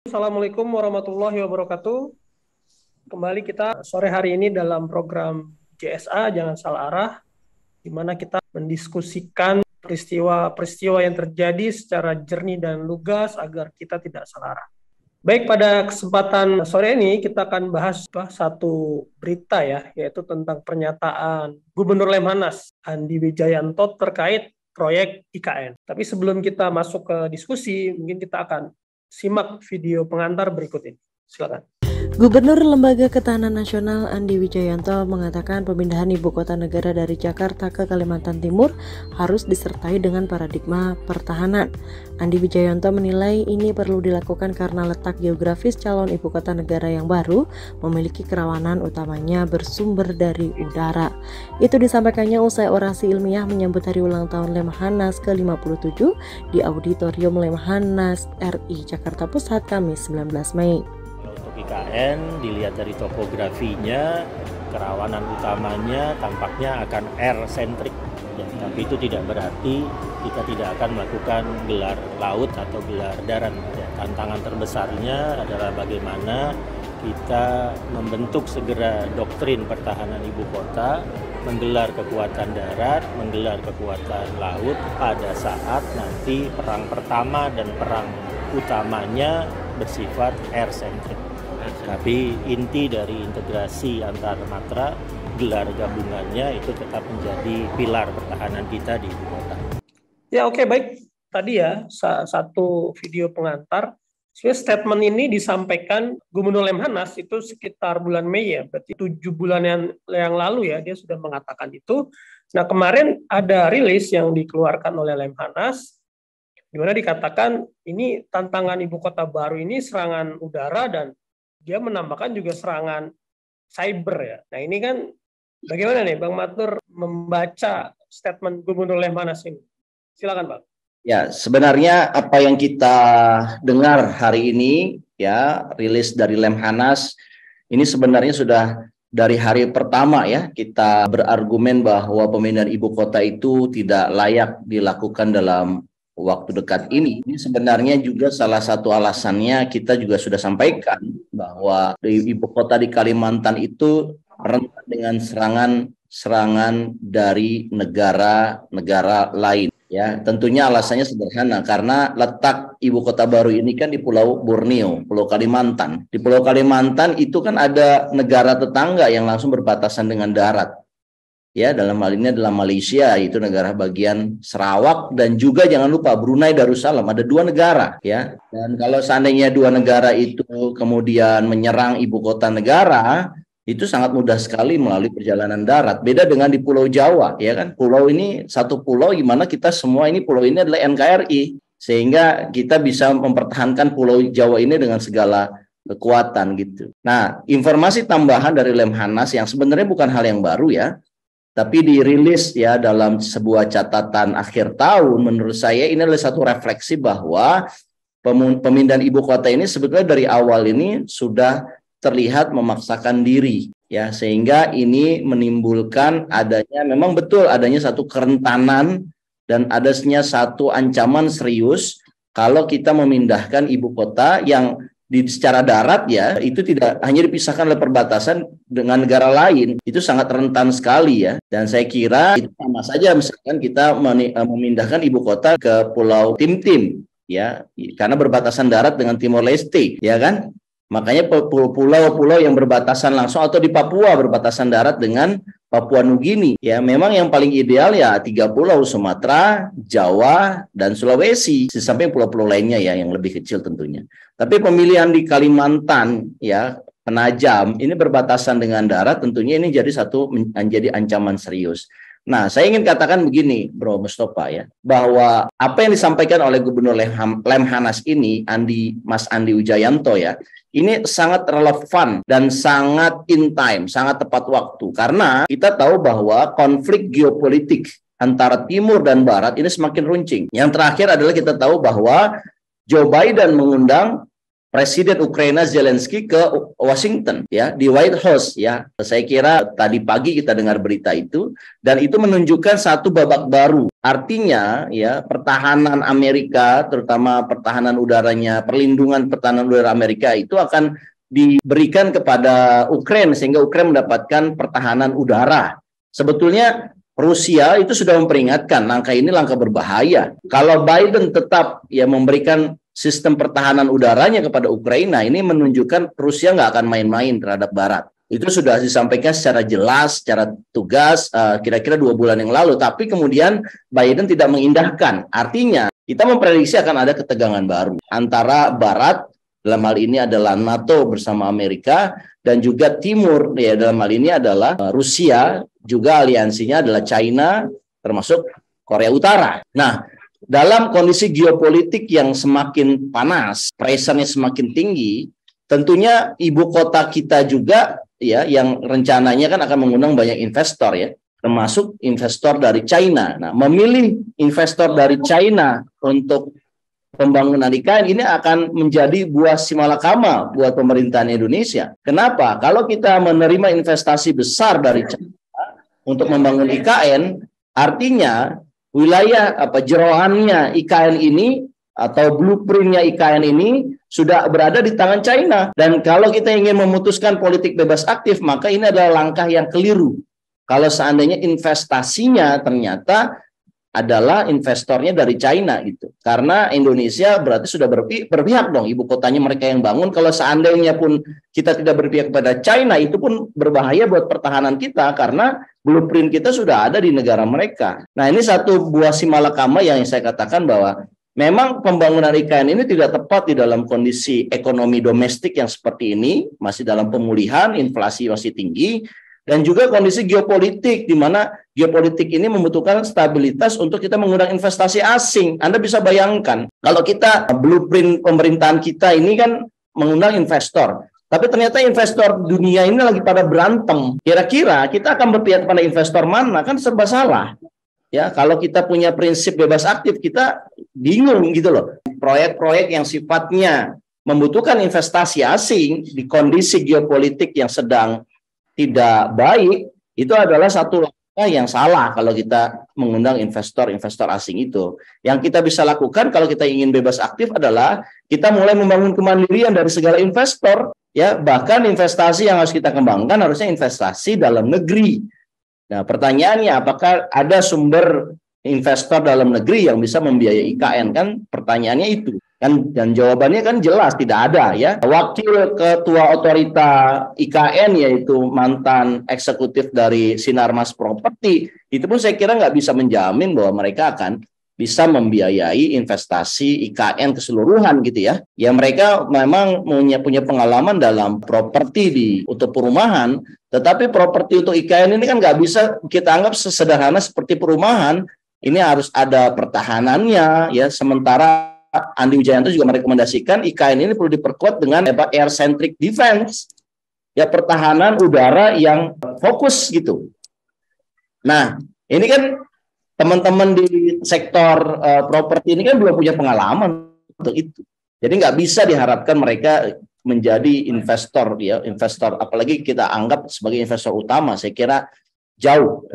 Assalamualaikum warahmatullahi wabarakatuh. Kembali kita sore hari ini dalam program JSA Jangan Salah Arah, di mana kita mendiskusikan peristiwa-peristiwa yang terjadi secara jernih dan lugas agar kita tidak salah arah. Baik, pada kesempatan sore ini kita akan bahas satu berita ya, yaitu tentang pernyataan Gubernur Lemhanas Andi Wijayanto terkait proyek IKN. Tapi sebelum kita masuk ke diskusi, mungkin kita akan simak video pengantar berikut ini. Silakan. Gubernur Lembaga Ketahanan Nasional Andi Wijayanto mengatakan pemindahan ibu kota negara dari Jakarta ke Kalimantan Timur harus disertai dengan paradigma pertahanan. Andi Wijayanto menilai ini perlu dilakukan karena letak geografis calon ibu kota negara yang baru memiliki kerawanan utamanya bersumber dari udara. Itu disampaikannya usai orasi ilmiah menyambut hari ulang tahun Lemhanas ke-57 di Auditorium Lemhanas RI Jakarta Pusat Kamis 19 Mei. Untuk IKN dilihat dari topografinya, kerawanan utamanya tampaknya akan air-centric ya, tapi itu tidak berarti kita tidak akan melakukan gelar laut atau gelar darat ya. Tantangan terbesarnya adalah bagaimana kita membentuk segera doktrin pertahanan ibu kota, menggelar kekuatan darat, menggelar kekuatan laut pada saat nanti perang pertama dan perang utamanya bersifat air-centric. Tapi inti dari integrasi antar matra, gelar gabungannya itu tetap menjadi pilar pertahanan kita di ibu kota. Ya, oke, baik. Tadi ya satu video pengantar. Sebenarnya statement ini disampaikan Gubernur Lemhanas itu sekitar bulan Mei ya, berarti 7 bulan yang lalu ya dia sudah mengatakan itu. Nah, kemarin ada rilis yang dikeluarkan oleh Lemhanas di mana dikatakan ini tantangan ibu kota baru ini serangan udara dan dia menambahkan juga serangan cyber ya. Nah, ini kan bagaimana nih Bang Matur membaca statement Gubernur Lemhanas ini? Silakan, Bang. Ya, sebenarnya apa yang kita dengar hari ini ya, rilis dari Lemhanas ini sebenarnya sudah dari hari pertama ya kita berargumen bahwa pemindahan ibu kota itu tidak layak dilakukan dalam waktu dekat ini. Ini sebenarnya juga salah satu alasannya kita juga sudah sampaikan bahwa di ibu kota di Kalimantan itu rentan dengan serangan dari negara-negara lain. Ya, tentunya alasannya sederhana karena letak ibu kota baru ini kan di Pulau Borneo, Pulau Kalimantan. Di Pulau Kalimantan itu kan ada negara tetangga yang langsung berbatasan dengan darat. Ya, dalam hal ini adalah Malaysia, itu negara bagian Sarawak, dan juga jangan lupa Brunei Darussalam, ada 2 negara ya. Dan kalau seandainya 2 negara itu kemudian menyerang ibu kota negara, itu sangat mudah sekali melalui perjalanan darat. Beda dengan di Pulau Jawa ya kan. Pulau ini satu pulau gimana kita semua ini pulau ini adalah NKRI, sehingga kita bisa mempertahankan Pulau Jawa ini dengan segala kekuatan gitu. Nah, informasi tambahan dari Lemhanas yang sebenarnya bukan hal yang baru ya, tapi dirilis ya dalam sebuah catatan akhir tahun, menurut saya ini adalah satu refleksi bahwa pemindahan ibu kota ini sebetulnya dari awal ini sudah terlihat memaksakan diri ya, sehingga ini menimbulkan adanya memang betul adanya satu kerentanan dan adanya satu ancaman serius kalau kita memindahkan ibu kota yang secara darat ya, itu tidak hanya dipisahkan oleh perbatasan dengan negara lain, itu sangat rentan sekali ya. Dan saya kira itu sama saja misalkan kita memindahkan ibu kota ke Pulau Timtim ya, karena berbatasan darat dengan Timor Leste ya kan. Makanya pulau-pulau yang berbatasan langsung atau di Papua berbatasan darat dengan Papua Nugini ya, memang yang paling ideal ya 3 pulau, Sumatera, Jawa, dan Sulawesi, sampai pulau-pulau lainnya ya yang lebih kecil tentunya. Tapi pemilihan di Kalimantan ya, Penajam ini berbatasan dengan darat, tentunya ini menjadi ancaman serius. Nah, saya ingin katakan begini, Bro Mustafa ya, bahwa apa yang disampaikan oleh Gubernur Lemhanas ini, Mas Andi Wijayanto ya, ini sangat relevan dan sangat in time, sangat tepat waktu. Karena kita tahu bahwa konflik geopolitik antara timur dan barat ini semakin runcing. Yang terakhir adalah kita tahu bahwa Joe Biden mengundang Presiden Ukraina Zelensky ke Washington ya, di White House ya. Saya kira tadi pagi kita dengar berita itu, dan itu menunjukkan satu babak baru. Artinya ya, pertahanan Amerika, terutama pertahanan udaranya, perlindungan pertahanan udara Amerika itu akan diberikan kepada Ukraina sehingga Ukraina mendapatkan pertahanan udara. Sebetulnya Rusia itu sudah memperingatkan langkah ini langkah berbahaya. Kalau Biden tetap ya memberikan sistem pertahanan udaranya kepada Ukraina, ini menunjukkan Rusia nggak akan main-main terhadap Barat. Itu sudah disampaikan secara jelas, secara tugas, kira-kira 2 bulan yang lalu. Tapi kemudian Biden tidak mengindahkan. Artinya kita memprediksi akan ada ketegangan baru antara Barat, dalam hal ini adalah NATO bersama Amerika, dan juga Timur, ya dalam hal ini adalah Rusia, juga aliansinya adalah China, termasuk Korea Utara. Nah, dalam kondisi geopolitik yang semakin panas, pressure-nya semakin tinggi, tentunya ibu kota kita juga ya yang rencananya kan akan mengundang banyak investor ya, termasuk investor dari China. Nah, memilih investor dari China untuk pembangunan IKN ini akan menjadi buah simalakama buat pemerintahan Indonesia. Kenapa? Kalau kita menerima investasi besar dari China untuk membangun IKN, artinya wilayah jeroannya IKN ini atau blueprintnya IKN ini sudah berada di tangan China. Dan kalau kita ingin memutuskan politik bebas aktif, maka ini adalah langkah yang keliru. Kalau seandainya investasinya ternyata adalah investornya dari China gitu. Karena Indonesia berarti sudah berpihak dong, ibu kotanya mereka yang bangun. Kalau seandainya pun kita tidak berpihak kepada China, itu pun berbahaya buat pertahanan kita karena blueprint kita sudah ada di negara mereka. Nah, ini satu buah simalakama yang saya katakan bahwa memang pembangunan IKN ini tidak tepat di dalam kondisi ekonomi domestik yang seperti ini, masih dalam pemulihan, inflasi masih tinggi, dan juga kondisi geopolitik, di mana geopolitik ini membutuhkan stabilitas untuk kita mengundang investasi asing. Anda bisa bayangkan, kalau kita blueprint pemerintahan kita ini kan mengundang investor, tapi ternyata investor dunia ini lagi pada berantem. Kira-kira kita akan berpihak pada investor mana? Kan serba salah. Ya, kalau kita punya prinsip bebas aktif, kita bingung gitu loh. Proyek-proyek yang sifatnya membutuhkan investasi asing di kondisi geopolitik yang sedang tidak baik, itu adalah satu langkah yang salah kalau kita mengundang investor-investor asing itu. Yang kita bisa lakukan kalau kita ingin bebas aktif adalah kita mulai membangun kemandirian dari segala investor, ya, bahkan investasi yang harus kita kembangkan harusnya investasi dalam negeri. Nah, pertanyaannya apakah ada sumber investor dalam negeri yang bisa membiayai IKN? Kan pertanyaannya itu. Kan, dan jawabannya kan jelas tidak ada ya. Wakil ketua otorita IKN yaitu mantan eksekutif dari Sinarmas Property itu pun saya kira nggak bisa menjamin bahwa mereka akan bisa membiayai investasi IKN keseluruhan gitu ya. Ya mereka memang punya pengalaman dalam properti untuk perumahan, tetapi properti untuk IKN ini kan nggak bisa kita anggap sesederhana seperti perumahan. Ini harus ada pertahanannya ya. Sementara Andi Wijayanto juga merekomendasikan IKN ini perlu diperkuat dengan air centric defense, ya pertahanan udara yang fokus gitu. Nah, ini kan teman-teman di sektor properti ini kan belum punya pengalaman untuk itu. Jadi nggak bisa diharapkan mereka menjadi investor ya, investor apalagi kita anggap sebagai investor utama. Saya kira jauh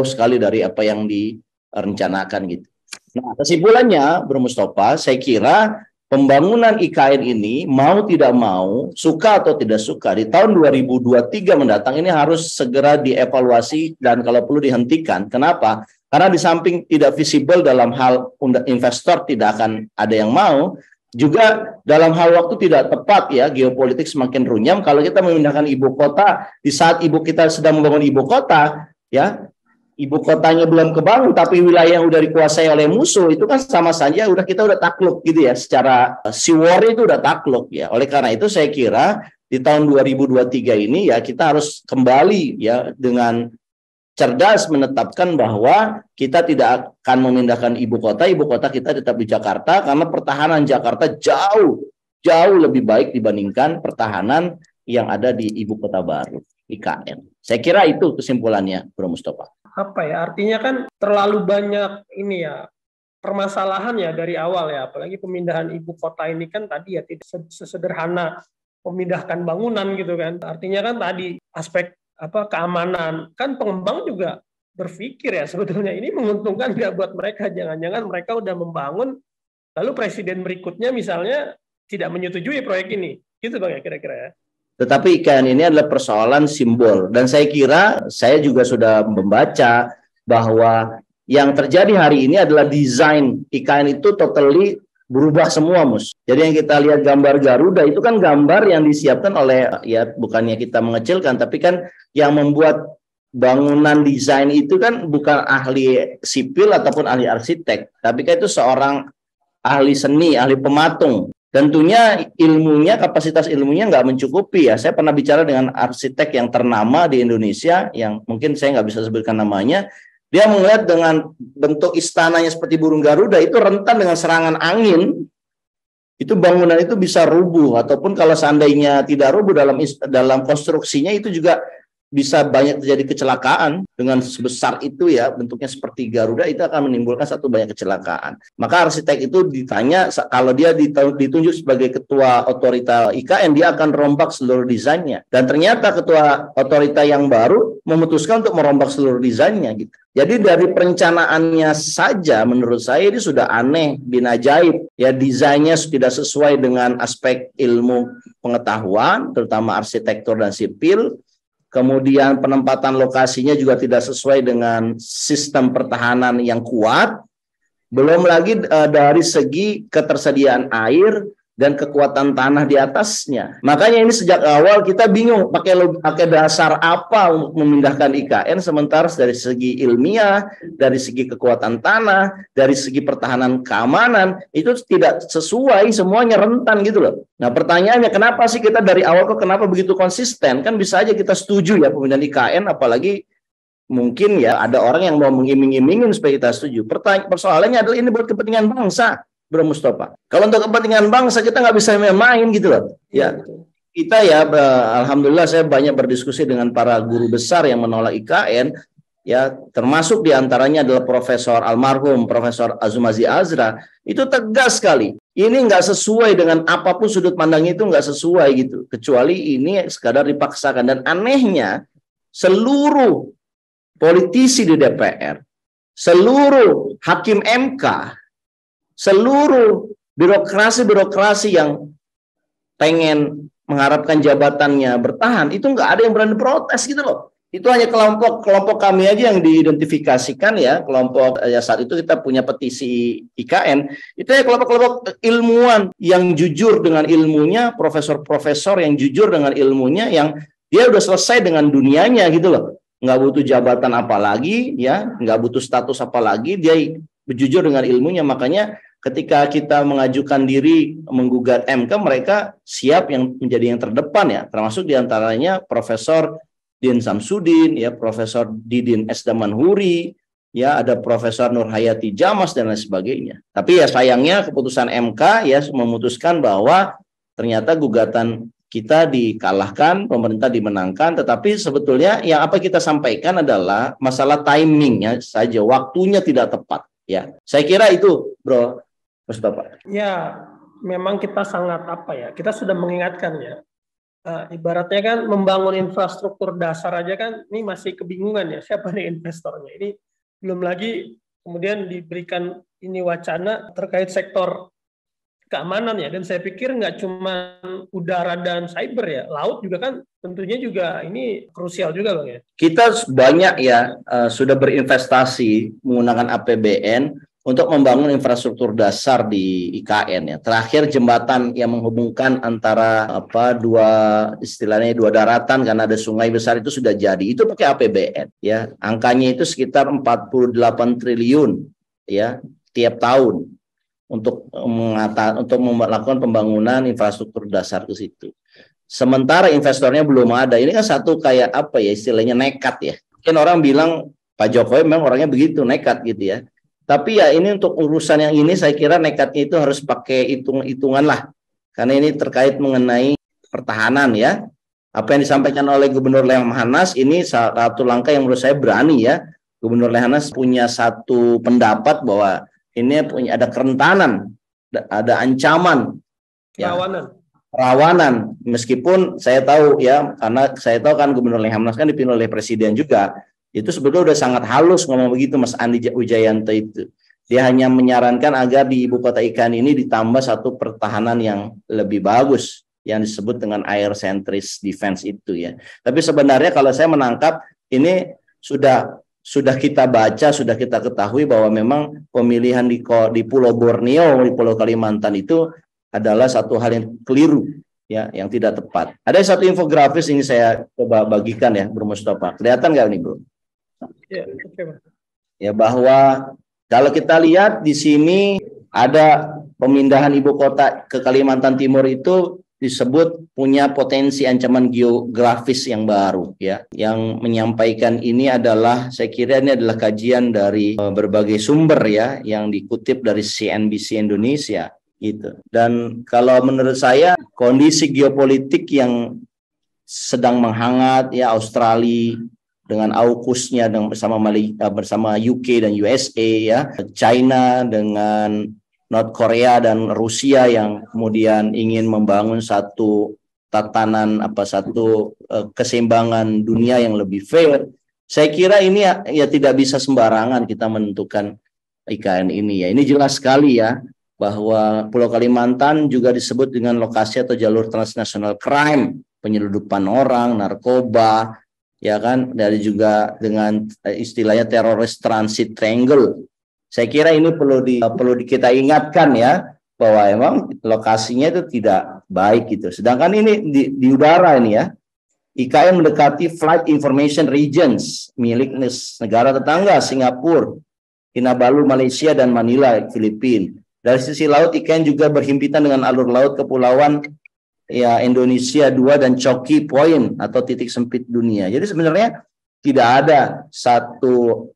sekali dari apa yang direncanakan gitu. Nah, kesimpulannya, Bro Mustafa, saya kira pembangunan IKN ini mau tidak mau, suka atau tidak suka, di tahun 2023 mendatang ini harus segera dievaluasi dan kalau perlu dihentikan. Kenapa? Karena di samping tidak visible dalam hal investor tidak akan ada yang mau, juga dalam hal waktu tidak tepat ya, geopolitik semakin runyam. Kalau kita memindahkan ibu kota, di saat ibu kita sedang membangun ibu kota, ya, ibu kotanya belum kebangun, tapi wilayah yang udah dikuasai oleh musuh, itu kan sama saja kita udah takluk gitu ya, secara sea war itu udah takluk ya. Oleh karena itu saya kira di tahun 2023 ini ya kita harus kembali ya dengan cerdas menetapkan bahwa kita tidak akan memindahkan ibu kota kita tetap di Jakarta, karena pertahanan Jakarta jauh lebih baik dibandingkan pertahanan yang ada di ibu kota baru, IKN. Saya kira itu kesimpulannya, Bro Mustafa. Apa ya, artinya kan terlalu banyak ini ya permasalahan ya dari awal ya, apalagi pemindahan ibu kota ini kan tadi ya tidak sesederhana memindahkan bangunan gitu kan. Artinya kan tadi aspek keamanan, kan pengembang juga berpikir ya sebetulnya ini menguntungkan nggak buat mereka, jangan-jangan mereka udah membangun lalu presiden berikutnya misalnya tidak menyetujui proyek ini, gitu Bang ya kira-kira ya. Tetapi IKN ini adalah persoalan simbol, dan saya kira saya juga sudah membaca bahwa yang terjadi hari ini adalah desain IKN itu totally berubah semua, Mus. Jadi yang kita lihat gambar Garuda itu kan gambar yang disiapkan oleh, ya bukannya kita mengecilkan, tapi kan yang membuat bangunan desain itu kan bukan ahli sipil ataupun ahli arsitek, tapi kan itu seorang ahli seni, ahli pematung. Tentunya ilmunya, kapasitas ilmunya nggak mencukupi ya. Saya pernah bicara dengan arsitek yang ternama di Indonesia, yang mungkin saya nggak bisa sebutkan namanya. Dia melihat dengan bentuk istananya seperti burung Garuda itu rentan dengan serangan angin, itu bangunan itu bisa rubuh, ataupun kalau seandainya tidak rubuh dalam konstruksinya itu juga bisa banyak terjadi kecelakaan. Dengan sebesar itu ya, bentuknya seperti Garuda, itu akan menimbulkan satu banyak kecelakaan. Maka arsitek itu ditanya, kalau dia ditunjuk sebagai ketua otorita IKN, dia akan rombak seluruh desainnya. Dan ternyata ketua otorita yang baru memutuskan untuk merombak seluruh desainnya gitu. Jadi dari perencanaannya saja menurut saya ini sudah aneh, bin ajaib. Ya, desainnya tidak sesuai dengan aspek ilmu pengetahuan, terutama arsitektur dan sipil. Kemudian penempatan lokasinya juga tidak sesuai dengan sistem pertahanan yang kuat. Belum lagi dari segi ketersediaan air dan kekuatan tanah di atasnya. Makanya ini sejak awal kita bingung pakai dasar apa untuk memindahkan IKN, sementara dari segi ilmiah, dari segi kekuatan tanah, dari segi pertahanan keamanan itu tidak sesuai, semuanya rentan gitu loh. Nah pertanyaannya, kenapa sih kita dari awal kok kenapa begitu konsisten? Kan bisa aja kita setuju ya pemindahan IKN, apalagi mungkin ya ada orang yang mau mengiming-imingin supaya kita setuju. Persoalannya adalah ini buat kepentingan bangsa, Bro Mustafa. Kalau untuk kepentingan bangsa kita nggak bisa main gitu loh. Ya, kita ya alhamdulillah saya banyak berdiskusi dengan para guru besar yang menolak IKN. Ya, termasuk diantaranya adalah Profesor almarhum Profesor Azumardi Azra. Itu tegas sekali. Ini nggak sesuai dengan apapun sudut pandangnya, itu nggak sesuai gitu. Kecuali ini sekadar dipaksakan. Dan anehnya seluruh politisi di DPR, seluruh hakim MK, seluruh birokrasi yang pengen mengharapkan jabatannya bertahan, itu nggak ada yang berani protes gitu loh. Itu hanya kelompok kami aja yang diidentifikasikan ya, kelompok ya saat itu kita punya petisi IKN, itu ya kelompok-kelompok ilmuwan yang jujur dengan ilmunya, profesor-profesor yang jujur dengan ilmunya, yang dia udah selesai dengan dunianya gitu loh. Nggak butuh jabatan apalagi ya, nggak butuh status apalagi, dia jujur dengan ilmunya. Makanya ketika kita mengajukan diri menggugat MK, mereka siap yang menjadi yang terdepan ya, termasuk diantaranya Profesor Din Samsudin, ya Profesor Didin S. Damanhuri, ya ada Profesor Nur Hayati Jamas dan lain sebagainya. Tapi ya sayangnya keputusan MK ya memutuskan bahwa ternyata gugatan kita dikalahkan, pemerintah dimenangkan, tetapi sebetulnya yang apa kita sampaikan adalah masalah timingnya saja, waktunya tidak tepat. Ya, saya kira itu, Bro Mustafa. Ya, memang kita sangat kita sudah mengingatkan ya. Ibaratnya kan membangun infrastruktur dasar aja kan, ini masih kebingungan ya, siapa nih investornya. Ini belum lagi kemudian diberikan ini wacana terkait sektor keamanan ya, dan saya pikir nggak cuma udara dan cyber ya, laut juga kan tentunya juga ini krusial juga Bang ya. Kita banyak ya sudah berinvestasi menggunakan APBN untuk membangun infrastruktur dasar di IKN ya. Terakhir jembatan yang menghubungkan antara dua daratan karena ada sungai besar itu sudah jadi. Itu pakai APBN ya. Angkanya itu sekitar 48 triliun ya tiap tahun untuk melakukan pembangunan infrastruktur dasar ke situ. Sementara investornya belum ada. Ini kan satu kayak istilahnya nekat ya. Mungkin orang bilang Pak Jokowi memang orangnya begitu nekat gitu ya. Tapi ya ini untuk urusan yang ini saya kira nekatnya itu harus pakai hitung-hitungan lah. Karena ini terkait mengenai pertahanan ya. Apa yang disampaikan oleh Gubernur Lemhanas ini satu langkah yang menurut saya berani ya. Gubernur Lemhanas punya satu pendapat bahwa ini punya ada kerentanan, ada ancaman, ya, rawanan. Meskipun saya tahu ya, karena saya tahu kan Gubernur Lemhanas kan dipilih oleh Presiden juga, itu sebetulnya udah sangat halus ngomong begitu Mas Andi Wijayanto itu. Dia hanya menyarankan agar di ibu kota IKN ini ditambah satu pertahanan yang lebih bagus, yang disebut dengan air centris defense itu ya. Tapi sebenarnya kalau saya menangkap ini sudah kita baca, sudah kita ketahui bahwa memang pemilihan di Pulau Borneo, di Pulau Kalimantan itu adalah satu hal yang keliru ya, yang tidak tepat. Ada satu infografis ini saya coba bagikan ya, Bro Mustafa. Kelihatan nggak nih, Bro? Ya, oke. Ya, bahwa kalau kita lihat di sini ada pemindahan ibu kota ke Kalimantan Timur itu disebut punya potensi ancaman geografis yang baru ya. Yang menyampaikan ini adalah, saya kira ini adalah kajian dari berbagai sumber ya, yang dikutip dari CNBC Indonesia gitu. Dan kalau menurut saya kondisi geopolitik yang sedang menghangat ya, Australia dengan AUKUS-nya dan bersama UK dan USA ya, China dengan North Korea dan Rusia yang kemudian ingin membangun satu tatanan satu keseimbangan dunia yang lebih fair. Saya kira ini ya tidak bisa sembarangan kita menentukan IKN ini ya. Ini jelas sekali ya bahwa Pulau Kalimantan juga disebut dengan lokasi atau jalur transnational crime, penyeludupan orang, narkoba, ya kan, dari juga dengan istilahnya teroris transit triangle. Saya kira ini perlu kita ingatkan ya, bahwa emang lokasinya itu tidak baik gitu. Sedangkan ini di udara ini ya, IKN mendekati Flight Information Regions milik negara tetangga Singapura, Kinabalu Malaysia, dan Manila Filipina. Dari sisi laut, IKN juga berhimpitan dengan alur laut kepulauan ya Indonesia 2 dan Choky Point atau titik sempit dunia. Jadi sebenarnya tidak ada satu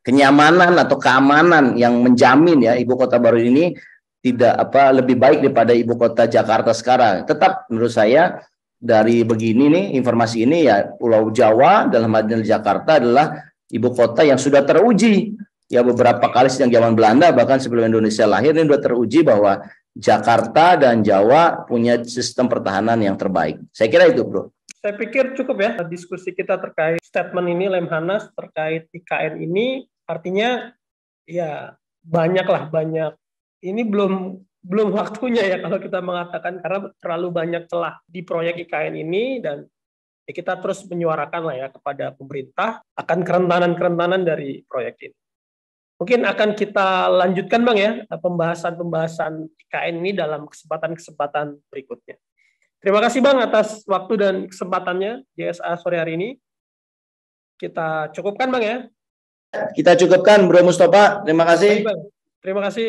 kenyamanan atau keamanan yang menjamin ya ibu kota baru ini tidak lebih baik daripada ibu kota Jakarta sekarang. Tetap menurut saya dari begini nih informasi ini ya, Pulau Jawa dalam hal ini Jakarta adalah ibu kota yang sudah teruji ya beberapa kali sejak zaman Belanda, bahkan sebelum Indonesia lahir ini sudah teruji bahwa Jakarta dan Jawa punya sistem pertahanan yang terbaik. Saya kira itu, Bro. Saya pikir cukup ya diskusi kita terkait statement ini Lemhanas terkait IKN ini. Artinya ya banyak. Ini belum waktunya ya kalau kita mengatakan, karena terlalu banyak celah di proyek IKN ini, dan ya kita terus menyuarakan lah ya kepada pemerintah akan kerentanan dari proyek ini. Mungkin akan kita lanjutkan Bang ya pembahasan IKN ini dalam kesempatan berikutnya. Terima kasih Bang atas waktu dan kesempatannya JSA sore hari ini. Kita cukupkan Bang ya. Kita cukupkan Bro Mustafa. Terima kasih. Baik, Bang. Terima kasih.